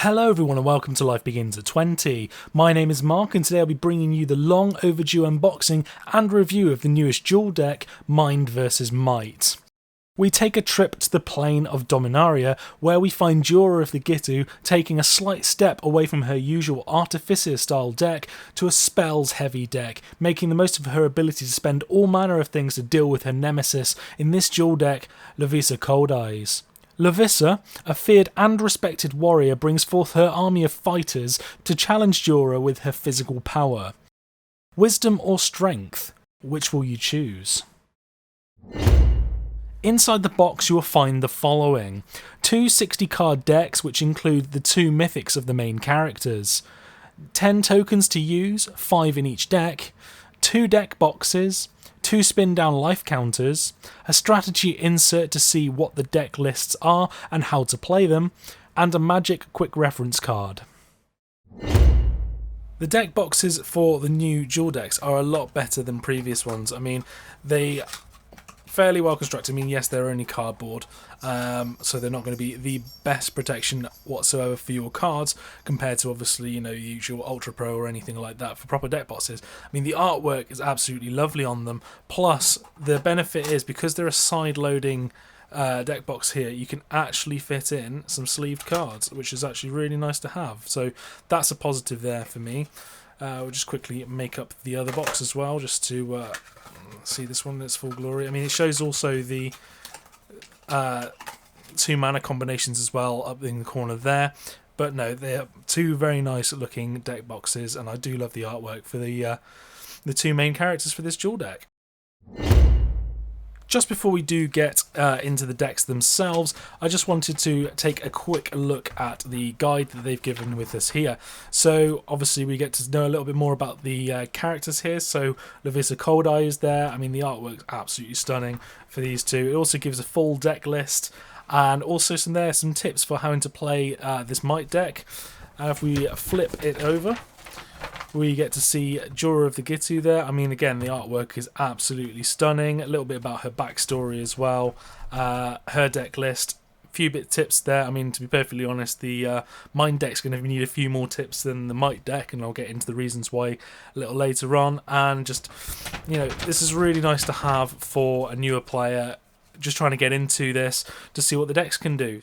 Hello everyone and welcome to Life Begins at 20. My name is Mark and today I'll be bringing you the long overdue unboxing and review of the newest Duel deck, Mind vs Might. We take a trip to the plane of Dominaria where we find Jhiora of the Ghitu taking a slight step away from her usual Artificer style deck to a spells heavy deck, making the most of her ability to spend all manner of things to deal with her nemesis in this Duel deck, Lovisa Coldeyes. Lovisa, a feared and respected warrior, brings forth her army of fighters to challenge Jhiora with her physical power. Wisdom or strength? Which will you choose? Inside the box you will find the following. 2 60-card decks which include the 2 mythics of the main characters. 10 tokens to use, 5 in each deck. 2 deck boxes. 2 spin down life counters, a strategy insert to see what the deck lists are and how to play them, and a magic quick reference card. The deck boxes for the new Duel decks are a lot better than previous ones. I mean, they fairly well constructed. I mean, yes, they're only cardboard, so they're not going to be the best protection whatsoever for your cards compared to obviously, you know, usual Ultra Pro or anything like that for proper deck boxes. I mean, the artwork is absolutely lovely on them. Plus, the benefit is because they're a side-loading deck box here, you can actually fit in some sleeved cards, which is actually really nice to have. So that's a positive there for me. We'll just quickly make up the other box as well, just to see this one in its full glory. I mean, it shows also the 2 mana combinations as well up in the corner there. But no, they're 2 very nice looking deck boxes, and I do love the artwork for the 2 main characters for this Duel deck. Just before we do get into the decks themselves, I just wanted to take a quick look at the guide that they've given with us here. So obviously we get to know a little bit more about the characters here. So Lovisa Coldeyes there. I mean, the artwork's absolutely stunning for these 2. It also gives a full deck list and also some tips for how to play this Might deck. If we flip it over, we get to see Jhiora of the Ghitu there. I mean, again, the artwork is absolutely stunning. A little bit about her backstory as well. Her deck list, a few bit tips there. I mean, to be perfectly honest, the Mind deck's going to need a few more tips than the Might deck, and I'll get into the reasons why a little later on. And just, you know, this is really nice to have for a newer player just trying to get into this to see what the decks can do.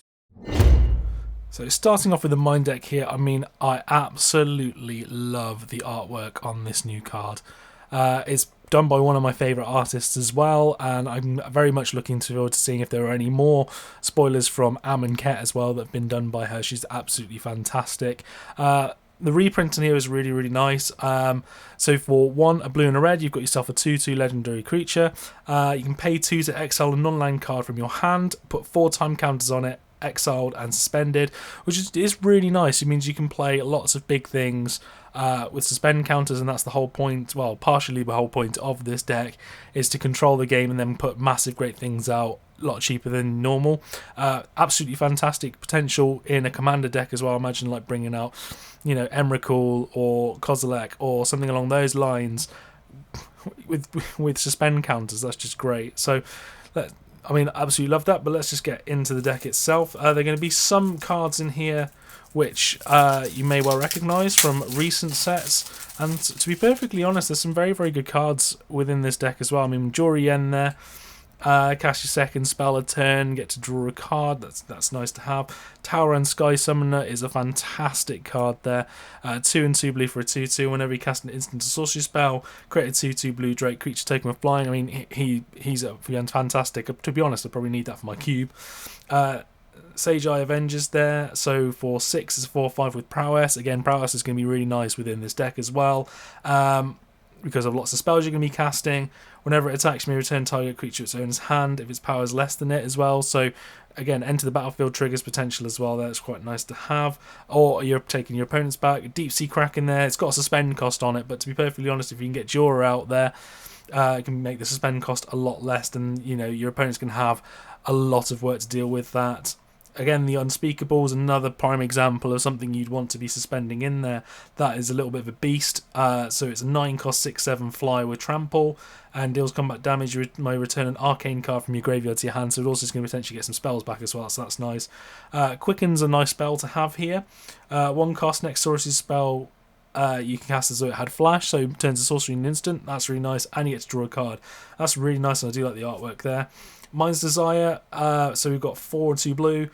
So starting off with the Mind deck here, I mean, I absolutely love the artwork on this new card. It's done by one of my favourite artists as well, and I'm very much looking forward to seeing if there are any more spoilers from Am and Ket as well that have been done by her. She's absolutely fantastic. The reprint in here is really, really nice. So for 1, a blue and a red, you've got yourself a 2/2 legendary creature. You can pay 2 to exile a non-land card from your hand, put 4 time counters on it, exiled and suspended, which is really nice. It means you can play lots of big things with suspend counters, and that's the whole point, well, partially the whole point of this deck, is to control the game and then put massive great things out a lot cheaper than normal. Absolutely fantastic potential in a commander deck as well. Imagine like bringing out, you know, Emrakul or Kozilek or something along those lines with suspend counters. That's just great. So I mean, I absolutely love that, but let's just get into the deck itself. There are going to be some cards in here which you may well recognise from recent sets, and to be perfectly honest, there's some very, very good cards within this deck as well. I mean, Jhiora there, cast your second spell a turn, get to draw a card, that's nice to have. Tower and Sky Summoner is a fantastic card there. 2 and 2 blue for a 2/2. Whenever you cast an instant or sorcery spell, create a 2/2 blue Drake creature token with flying. I mean, he's fantastic. To be honest, I probably need that for my cube. Sage Eye Avengers there. So for 6, it's a 4/5 with Prowess. Again, Prowess is going to be really nice within this deck as well. Because of lots of spells you're going to be casting. Whenever it attacks, you may return target creature its owner's hand if its power is less than it as well. So again, enter the battlefield triggers potential as well. That's quite nice to have. Or you're taking your opponent's back. Deep Sea Kraken there. It's got a suspend cost on it, but to be perfectly honest, if you can get Jhiora out there, it can make the suspend cost a lot less, than, you know, your opponent's going to have a lot of work to deal with that. Again, the Unspeakable is another prime example of something you'd want to be suspending in there. That is a little bit of a beast. So it's a 9 cost 6/7 fly with trample, and deals combat damage. You may return an arcane card from your graveyard to your hand, so it also is going to potentially get some spells back as well, so that's nice. Quicken's a nice spell to have here. 1 cost, next sorcery spell you can cast as though it had flash, so it turns a sorcery in an instant. That's really nice, and you get to draw a card. That's really nice, and I do like the artwork there. Mind's Desire, so we've got 4 and 2 blue.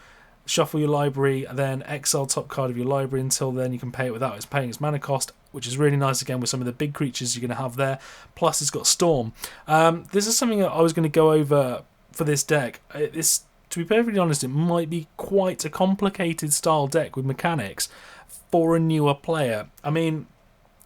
Shuffle your library, then exile top card of your library. Until then, you can pay it without its paying its mana cost, which is really nice again with some of the big creatures you're going to have there. Plus, it's got Storm. This is something that I was going to go over for this deck. To be perfectly honest, it might be quite a complicated style deck with mechanics for a newer player. I mean,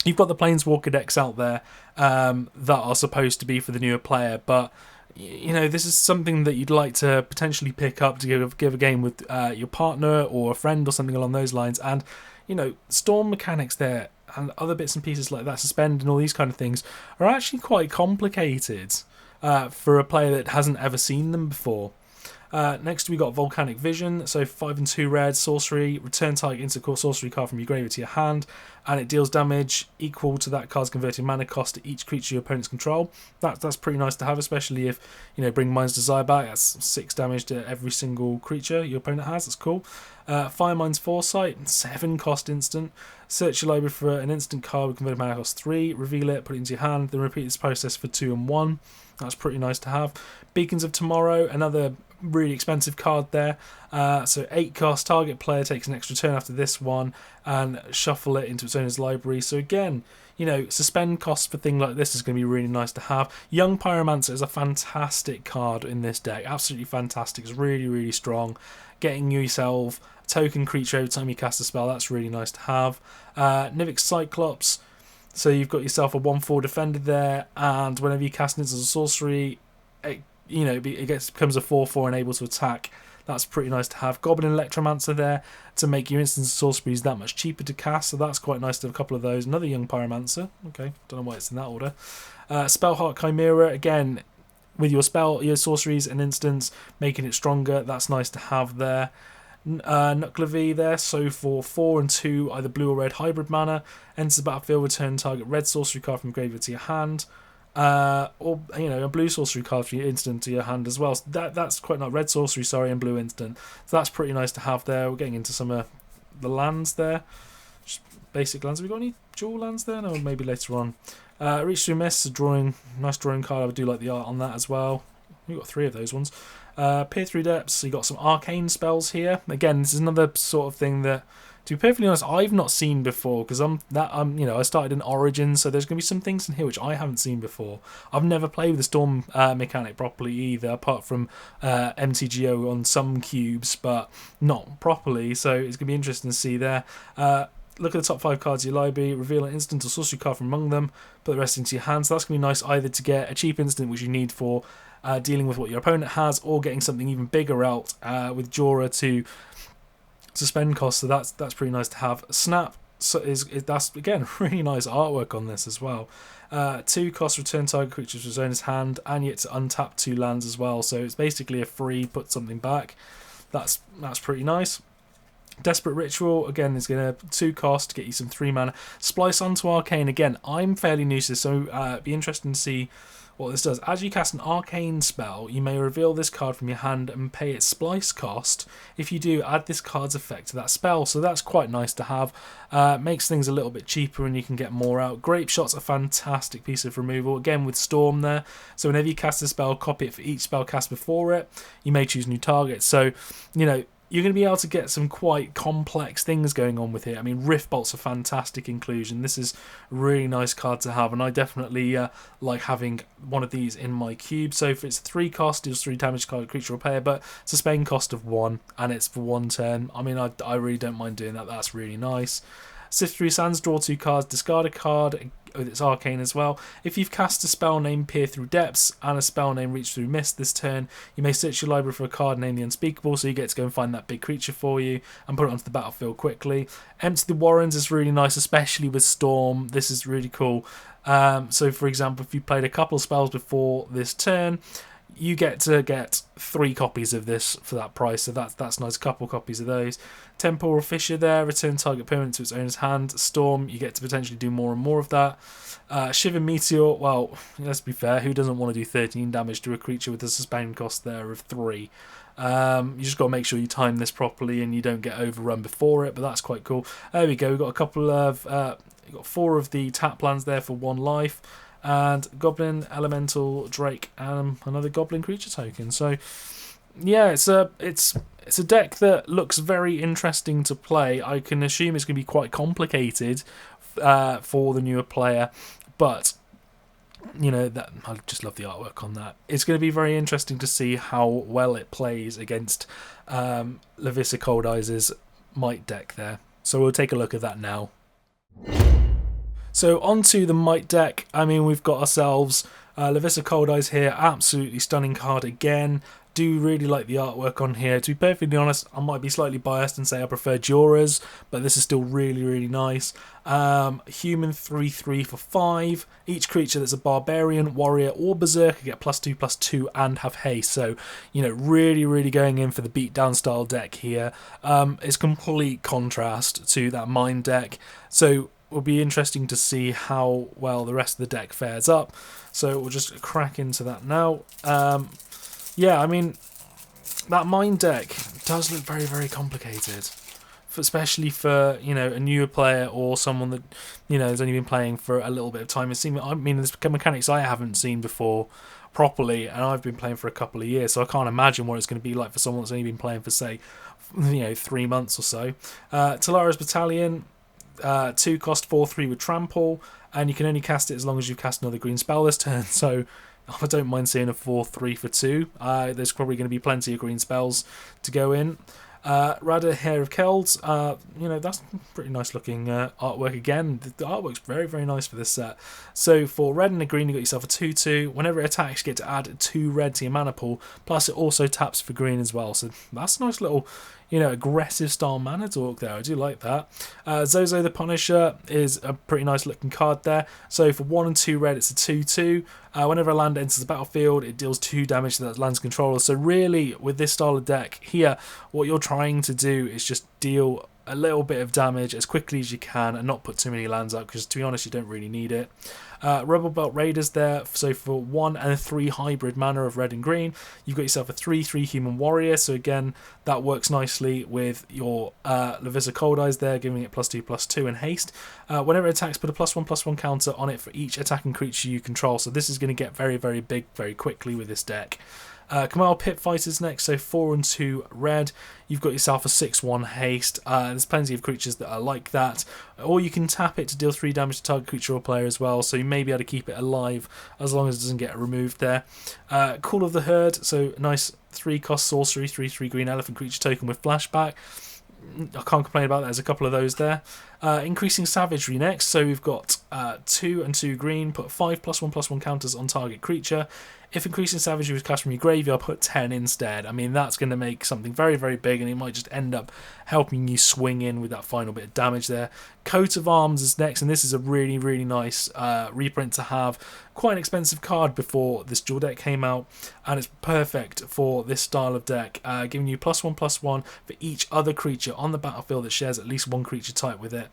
you've got the Planeswalker decks out there that are supposed to be for the newer player, but you know, this is something that you'd like to potentially pick up to give a game with your partner or a friend or something along those lines. And, you know, Storm mechanics there and other bits and pieces like that, suspend and all these kind of things, are actually quite complicated for a player that hasn't ever seen them before. Next we got Volcanic Vision, so 5 and 2 red, sorcery, return target instant sorcery card from your graveyard to your hand, and it deals damage equal to that card's converted mana cost to each creature your opponents control. That's pretty nice to have, especially if, you know, bring Mind's Desire back. That's 6 damage to every single creature your opponent has. That's cool. Firemind's Foresight, 7 cost instant. Search your library for an instant card with converted mana cost 3, reveal it, put it into your hand, then repeat this process for 2 and 1. That's pretty nice to have. Beacons of Tomorrow, another really expensive card there. So 8 cost, target player takes an extra turn after this one and shuffle it into its owner's library. So again, you know, suspend costs for things like this is going to be really nice to have. Young Pyromancer is a fantastic card in this deck. Absolutely fantastic. It's really, really strong. Getting yourself a token creature every time you cast a spell, that's really nice to have. Nivix Cyclops. So you've got yourself a 1/4 defender there, and whenever you cast it as a sorcery, it becomes a 4/4 and able to attack. That's pretty nice to have. Goblin Electromancer there to make your instant sorceries that much cheaper to cast, so that's quite nice to have a couple of those. Another Young Pyromancer. Okay, don't know why it's in that order. Spellheart Chimera, again, with your sorceries and instants, making it stronger. That's nice to have there. Nuclevi there, so for 4 and 2, either blue or red hybrid mana, enters the battlefield, return target red sorcery card from graveyard to your hand, or you know, a blue sorcery card from your instant to your hand as well. So that's quite nice. Red sorcery, sorry, and blue instant. So that's pretty nice to have there. We're getting into some of the lands there, just basic lands. Have we got any dual lands there? No, maybe later on. Reach Through Mist, nice drawing card. I do like the art on that as well. We've got 3 of those ones. Peer Through Depths, so you got some arcane spells here. Again, this is another sort of thing that, to be perfectly honest, I've not seen before, because I started in Origin, so there's going to be some things in here which I haven't seen before. I've never played with the Storm mechanic properly either, apart from MTGO on some cubes, but not properly, so it's going to be interesting to see there. Look at the top 5 cards of your library, reveal an instant or sorcery card from among them, put the rest into your hands. So that's going to be nice either to get a cheap instant which you need for dealing with what your opponent has, or getting something even bigger out with Jhiora to suspend costs. So that's pretty nice to have. Snap, that's again really nice artwork on this as well. 2 cost, return target creature to his owner's hand, and yet to untap 2 lands as well. So it's basically a free put something back. That's pretty nice. Desperate Ritual, again, is going to 2 cost to get you some 3 mana. Splice onto Arcane, again, I'm fairly new to this, so it'd be interesting to see what this does. As you cast an Arcane spell, you may reveal this card from your hand and pay its Splice cost. If you do, add this card's effect to that spell, so that's quite nice to have. Makes things a little bit cheaper and you can get more out. Grape Shot's a fantastic piece of removal, again with Storm there. So whenever you cast a spell, copy it for each spell cast before it. You may choose new targets, so, you know, you're going to be able to get some quite complex things going on with it. I mean, Rift Bolt's a fantastic inclusion. This is a really nice card to have, and I definitely like having one of these in my cube. So if it's 3 cost, deals 3 damage card creature or player, but suspend cost of 1, and it's for 1 turn. I mean, I really don't mind doing that. That's really nice. Sift Through Sands, draw 2 cards, discard a card with its Arcane as well. If you've cast a spell named Peer Through Depths and a spell named Reach Through Mist this turn, you may search your library for a card named The Unspeakable, so you get to go and find that big creature for you and put it onto the battlefield quickly. Empty the Warrens is really nice, especially with Storm. This is really cool. So for example, if you played a couple of spells before this turn, you get to get 3 copies of this for that price, so that's nice. A couple copies of those. Temporal Fissure there, return target permanent to its owner's hand. Storm, you get to potentially do more and more of that. Shiver Meteor, well, let's be fair, who doesn't want to do 13 damage to a creature with a suspend cost there of 3? You just got to make sure you time this properly and you don't get overrun before it, but that's quite cool. There we go, we've got a couple of, we've got 4 of the tap lands there for 1 life, and Goblin, Elemental, Drake, and another Goblin creature token. So yeah, it's a deck that looks very interesting to play. I can assume it's going to be quite complicated for the newer player, but you know, that I just love the artwork on that. It's going to be very interesting to see how well it plays against Lovisa Coldeyes' Might deck there. So we'll take a look at that now. So onto the Might deck. I mean, we've got ourselves Lovisa Coldeyes here. Absolutely stunning card again. Do really like the artwork on here. To be perfectly honest, I might be slightly biased and say I prefer Jhiora's, but this is still really, really nice. Human 3/3 for 5. Each creature that's a barbarian, warrior, or berserker get +2/+2 and have haste. So, you know, really, really going in for the beatdown style deck here. It's complete contrast to that Mind deck. So it'll be interesting to see how well the rest of the deck fares up. So we'll just crack into that now. Yeah, I mean, that Mind deck does look very, very complicated, especially for, you know, a newer player or someone that, you know, has only been playing for a little bit of time. I mean, there's mechanics I haven't seen before properly, and I've been playing for a couple of years, so I can't imagine what it's going to be like for someone that's only been playing for, say, you know, 3 months or so. Talara's Battalion, 2 cost 4/3 with Trample, and you can only cast it as long as you cast another green spell this turn, so I don't mind seeing a 4/3 for 2. There's probably going to be plenty of green spells to go in. Rada Hair of Kelds, you know, that's pretty nice looking artwork again. The artwork's very, very nice for this set. So for red and a green, you got yourself a 2/2. Whenever it attacks, you get to add 2 red to your mana pool, plus it also taps for green as well. So that's a nice little, you know, aggressive style mana talk there. I do like that. Zozo the Punisher is a pretty nice looking card there. So for 1 and 2 red, it's a 2/2. Whenever a land enters the battlefield, it deals 2 damage to that land's controller. So really, with this style of deck here, what you're trying to do is just deal a little bit of damage as quickly as you can and not put too many lands out, because to be honest, you don't really need it. Rebel Belt Raiders there, so for 1 and 3 hybrid mana of red and green, you've got yourself a 3/3 human warrior. So again, that works nicely with your Lovisa Coldeyes there, giving it +2/+2 and haste. Whenever it attacks, put a +1/+1 counter on it for each attacking creature you control. So this is going to get very, very big very quickly with this deck. Kamal Pit Fighters next, so 4 and 2 red. You've got yourself a 6/1 haste. There's plenty of creatures that are like that. Or you can tap it to deal 3 damage to target creature or player as well, so you may be able to keep it alive as long as it doesn't get removed there. Call of the Herd, so nice 3 cost sorcery, 3/3 green elephant creature token with flashback. I can't complain about that. There's a couple of those there. Increasing Savagery next, so we've got 2 and 2 green, put 5 +1/+1 counters on target creature. If Increasing Savagery was cast from your graveyard, put 10 instead. I mean, that's going to make something very, very big, and it might just end up helping you swing in with that final bit of damage there. Coat of Arms is next, and this is a really, really nice reprint to have. Quite an expensive card before this dual deck came out, and it's perfect for this style of deck, giving you +1/+1 for each other creature on the battlefield that shares at least 1 creature type with it.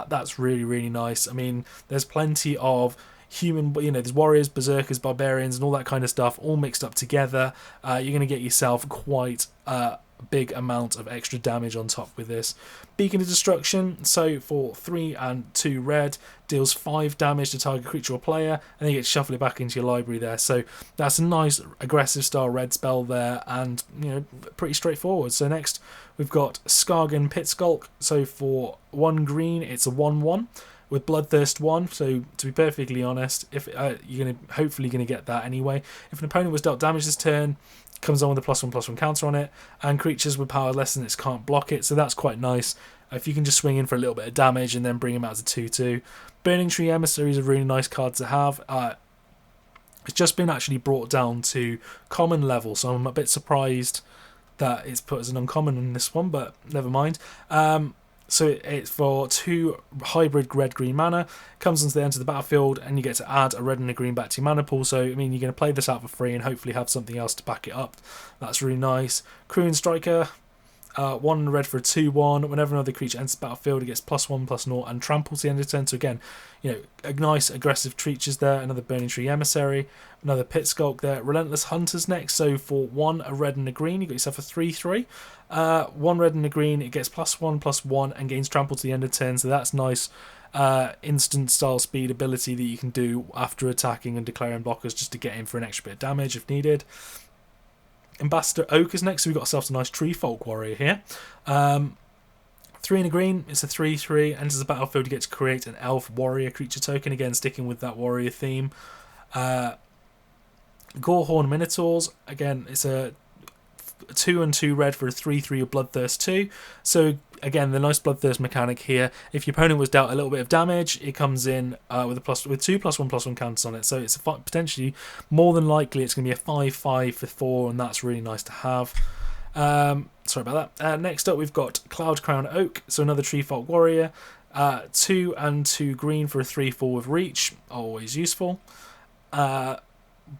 That's really, really nice. I mean, there's plenty of human, you know, there's warriors, berserkers, barbarians, and all that kind of stuff all mixed up together. You're going to get yourself quite a big amount of extra damage on top with this. Beacon of Destruction, so for 3 and 2 red, deals 5 damage to target creature or player, and then you get to shuffle it back into your library there. So that's a nice aggressive style red spell there, and, you know, pretty straightforward. So next we've got Skargan Pit Skulk, so for 1 green, it's a 1/1. With Bloodthirst 1, so to be perfectly honest, if you're hopefully going to get that anyway. If an opponent was dealt damage this turn, comes on with a +1/+1 counter on it, and creatures with power less than it can't block it, so that's quite nice. If you can just swing in for a little bit of damage and then bring him out as a 2/2. Burning Tree Emissary is a really nice card to have. It's just been actually brought down to common level, so I'm a bit surprised that it's put as an uncommon in this one, but never mind. So it's for 2 hybrid red-green mana, comes into the end of the battlefield, and you get to add a red and a green back to your mana pool. So, I mean, you're going to play this out for free and hopefully have something else to back it up. That's really nice. Croon Striker, 1 red for a 2/1. Whenever another creature enters the battlefield, it gets +1/+0 and trample to the end of turn. So again, a nice aggressive creatures there. Another Burning Tree Emissary, another Pit Skulk there. Relentless Hunters next. So for 1, a red and a green, you got yourself a 3/3. 1 red and a green, it gets +1/+1 and gains trample to the end of turn. So that's nice. Instant style speed ability that you can do after attacking and declaring blockers just to get in for an extra bit of damage if needed. Ambassador Oak is next, so we've got ourselves a nice Tree Folk Warrior here. 3 and a green, it's a 3/3, enters the battlefield, you get to create an Elf Warrior creature token, again sticking with that warrior theme. Gorehorn Minotaurs, again it's a 2 and 2 red for a 3/3 of Bloodthirst 2. So again, the nice Bloodthirst mechanic here. If your opponent was dealt a little bit of damage, it comes in with 2 +1/+1 counters on it. So it's potentially, more than likely, it's going to be a 5/5 for 4, and that's really nice to have. Sorry about that. Next up, we've got Cloud Crown Oak, so another Tree Folk Warrior. 2 and 2 green for a 3/4 with Reach, always useful.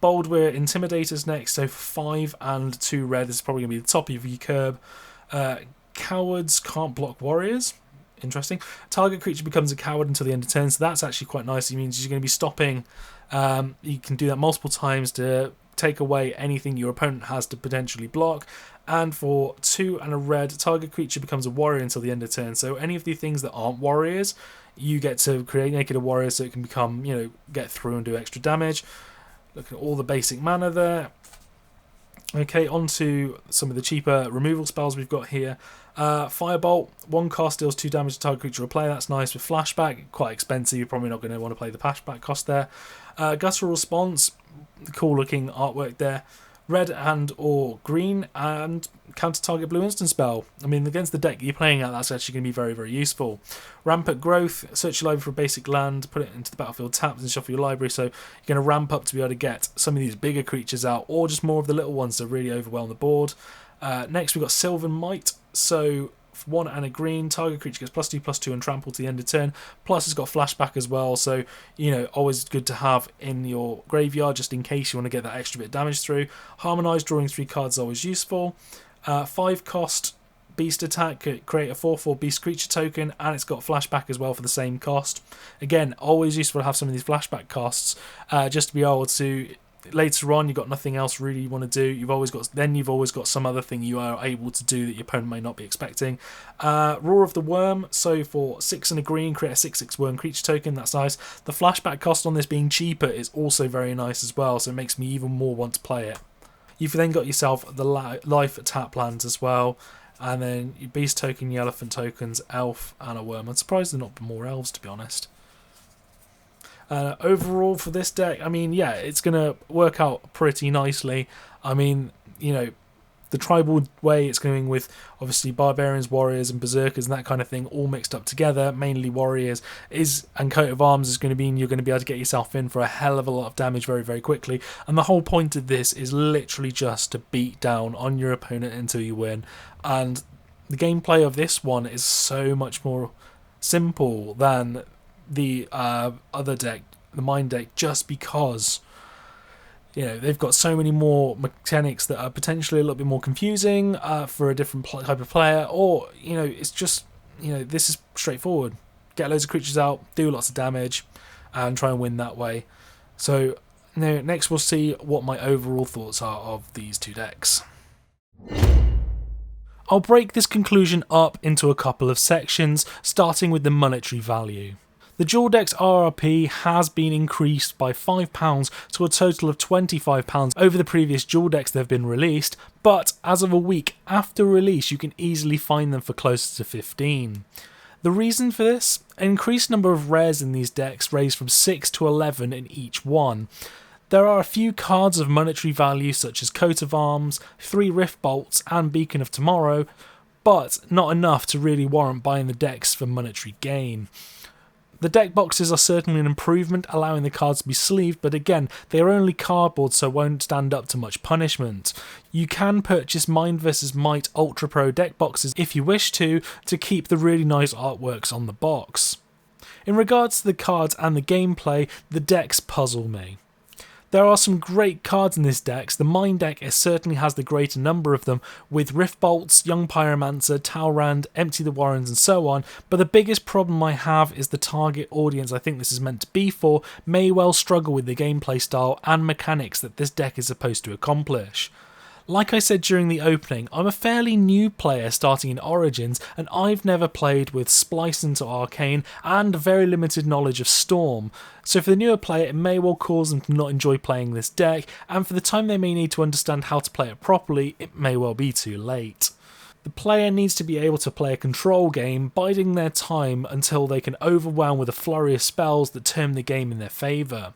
Boldwyr Intimidators next, so 5 and 2 red is probably going to be the top of your curb. Cowards Can't Block Warriors, interesting. Target creature becomes a coward until the end of turn, so that's actually quite nice. It means you're going to be stopping. You can do that multiple times to take away anything your opponent has to potentially block. And for 2 and a red, target creature becomes a warrior until the end of turn. So any of the things that aren't warriors, you get to make it a warrior, so it can become, get through and do extra damage. Look at all the basic mana there. Okay, on to some of the cheaper removal spells we've got here. Firebolt, 1 cast deals 2 damage to target creature or player. That's nice with flashback. Quite expensive. You're probably not going to want to play the flashback cost there. Guttural Response, cool looking artwork there. Red and or green, and counter target blue instant spell. I mean, against the deck you're playing at, that's actually going to be very, very useful. Rampant Growth, search your library for a basic land, put it into the battlefield, tap and shuffle your library, so you're going to ramp up to be able to get some of these bigger creatures out, or just more of the little ones to really overwhelm the board. Next we've got Sylvan Might, so 1 and a green, target creature gets +2/+2 and trample to the end of turn, plus it's got flashback as well, so always good to have in your graveyard just in case you want to get that extra bit of damage through. Harmonise, drawing 3 cards is always useful. 5 cost beast attack, create a 4/4 beast creature token, and it's got flashback as well for the same cost. Again, always useful to have some of these flashback costs, just to be able to, later on you've got nothing else really you want to do, you've always got some other thing you are able to do that your opponent may not be expecting. Roar of the Worm, so for 6 and a green, create a 6/6 worm creature token. That's nice. The flashback cost on this being cheaper is also very nice as well, so it makes me even more want to play it. You've then got yourself the life tap lands as well, and then your beast token, your elephant tokens, elf and a worm. I'm surprised there are not more elves, to be honest. Overall for this deck, I mean, yeah, it's going to work out pretty nicely. I mean, the tribal way it's going with obviously barbarians, warriors and berserkers and that kind of thing all mixed up together, mainly warriors, and coat of arms is going to mean you're going to be able to get yourself in for a hell of a lot of damage very, very quickly. And the whole point of this is literally just to beat down on your opponent until you win. And the gameplay of this one is so much more simple than the other deck, the Mind deck, just because they've got so many more mechanics that are potentially a little bit more confusing for a different type of player, or it's just this is straightforward. Get loads of creatures out, do lots of damage, and try and win that way. So next we'll see what my overall thoughts are of these two decks. I'll break this conclusion up into a couple of sections, starting with the monetary value. The Duel deck's RRP has been increased by £5 to a total of £25 over the previous Duel decks that have been released, but as of a week after release you can easily find them for closer to 15. The reason for this? An increased number of rares in these decks, raised from 6 to 11 in each one. There are a few cards of monetary value such as Coat of Arms, 3 Rift Bolts and Beacon of Tomorrow, but not enough to really warrant buying the decks for monetary gain. The deck boxes are certainly an improvement, allowing the cards to be sleeved, but again, they are only cardboard so won't stand up to much punishment. You can purchase Mind vs Might Ultra Pro deck boxes if you wish to keep the really nice artworks on the box. In regards to the cards and the gameplay, the decks puzzle me. There are some great cards in this deck. The Mind deck certainly has the greater number of them, with Rift Bolts, Young Pyromancer, Talrand, Empty the Warrens and so on, but the biggest problem I have is the target audience I think this is meant to be for may well struggle with the gameplay style and mechanics that this deck is supposed to accomplish. Like I said during the opening, I'm a fairly new player starting in Origins, and I've never played with Splice into Arcane and very limited knowledge of Storm, so for the newer player it may well cause them to not enjoy playing this deck, and for the time they may need to understand how to play it properly, it may well be too late. The player needs to be able to play a control game, biding their time until they can overwhelm with a flurry of spells that turn the game in their favour.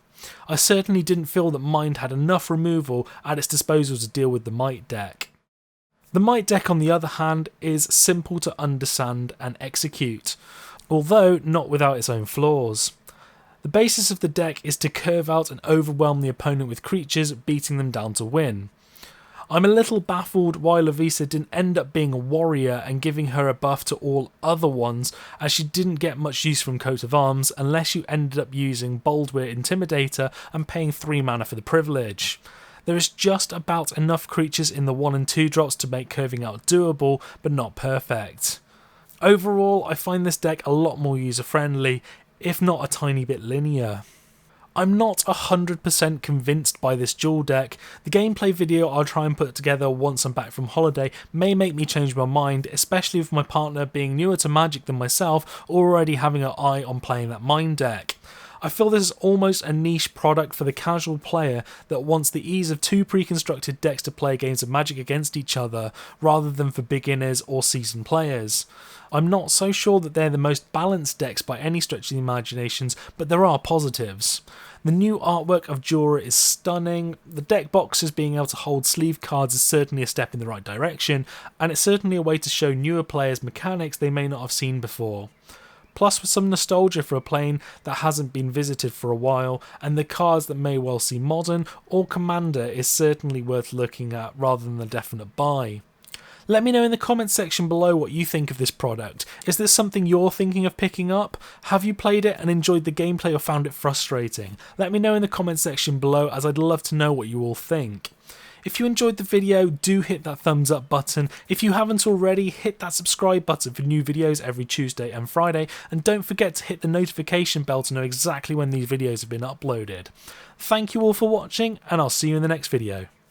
I certainly didn't feel that Mind had enough removal at its disposal to deal with the Might deck. The Might deck, on the other hand, is simple to understand and execute, although not without its own flaws. The basis of the deck is to curve out and overwhelm the opponent with creatures, beating them down to win. I'm a little baffled why Lovisa didn't end up being a warrior and giving her a buff to all other ones, as she didn't get much use from Coat of Arms unless you ended up using Boldwyr Intimidator and paying 3 mana for the privilege. There is just about enough creatures in the 1 and 2 drops to make curving out doable, but not perfect. Overall, I find this deck a lot more user friendly, if not a tiny bit linear. I'm not 100% convinced by this duel deck. The gameplay video I'll try and put together once I'm back from holiday may make me change my mind, especially with my partner being newer to Magic than myself, already having an eye on playing that Mind deck. I feel this is almost a niche product for the casual player that wants the ease of 2 pre-constructed decks to play games of Magic against each other, rather than for beginners or seasoned players. I'm not so sure that they're the most balanced decks by any stretch of the imaginations, but there are positives. The new artwork of Jhiora is stunning, the deck boxes being able to hold sleeve cards is certainly a step in the right direction, and it's certainly a way to show newer players mechanics they may not have seen before. Plus with some nostalgia for a plane that hasn't been visited for a while, and the cards that may well see Modern or Commander is certainly worth looking at rather than a definite buy. Let me know in the comments section below what you think of this product. Is this something you're thinking of picking up? Have you played it and enjoyed the gameplay or found it frustrating? Let me know in the comments section below, as I'd love to know what you all think. If you enjoyed the video, do hit that thumbs up button. If you haven't already, hit that subscribe button for new videos every Tuesday and Friday, and don't forget to hit the notification bell to know exactly when these videos have been uploaded. Thank you all for watching, and I'll see you in the next video.